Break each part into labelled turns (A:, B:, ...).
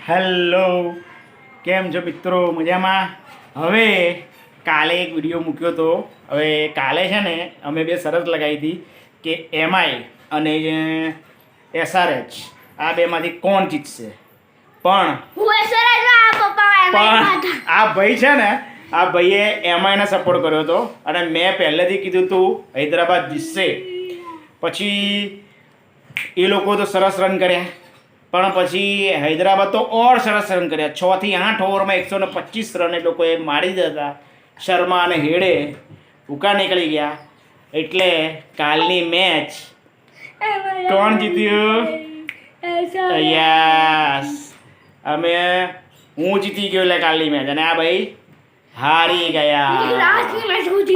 A: Hello, કેમ છો મિત્રો? મજામાં? હવે કાલે એક વિડીયો મૂક્યો હતો. હવે કાલે છે ને અમે બે શરત લગાવી હતી કે એમઆઈ અને એસઆરએચ આ બેમાંથી કોણ જીતશે. પણ આ ભાઈ છે ને, આ ભાઈએ એમઆઈને સપોર્ટ કર્યો હતો અને મેં પહેલેથી કીધું હતું હૈદરાબાદ જીતશે. પછી એ લોકો તો સરસ રન કર્યા, પણ પછી હૈદરાબાદ તો ઓર સરસ રન કર્યા. 6 થી 8 ઓવરમાં 125 રન એ લોકોએ મારી દીધા હતા. શર્મા અને હેડે ભૂકા નીકળી ગયા. એટલે કાલની મેચ કોણ જીત્યું? યસ, હું જીતી ગયો એટલે કાલની મેચ, અને આ ભાઈ હારી ગયા.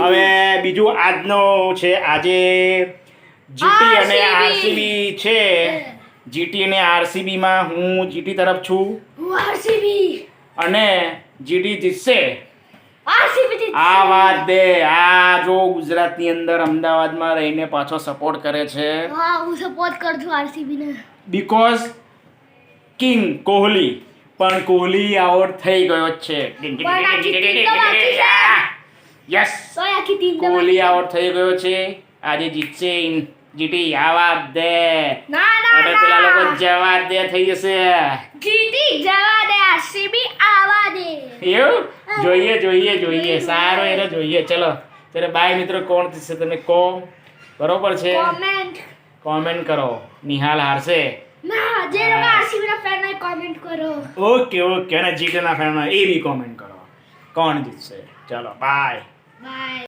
A: હવે બીજું આજનો છે, આજે જીટી અને આરસીબી છે. જીટી અને આરસીબીમાં હું જીટી તરફ છું અને જીટી જીતશે. આ વાત દે, આ જો ગુજરાતની અંદર અમદાવાદમાં રહીને પાછો સપોર્ટ કરે છે.
B: હું સપોર્ટ કરું છું આરસીબી ને,
A: બીકોઝ કિંગ કોહલી, પણ કોહલી આઉટ થઈ ગયો છે. યસ, કોહલી આઉટ થઈ ગયો છે. આજે જીતશે જીટી. આ વાત દે, અને પેલા લોકો જવા દે થઈ જશે.
B: જીટી જવા દે, આરસીબી આવા દે.
A: એવું જોઈએ સારો એને જોઈએ. ચલો બાય મિત્રો. કોણ થશે તમે કહો, બરોબર છે? કોમેન્ટ કરો. નિહાલ હારશે.
B: ના, જે લોકો આરસીબી ના ફેન હોય કોમેન્ટ કરો.
A: ઓકે, અને જીટીના ફેન હોય એ બી કોમેન્ટ કરો. કોણ જીતશે? ચલો બાય.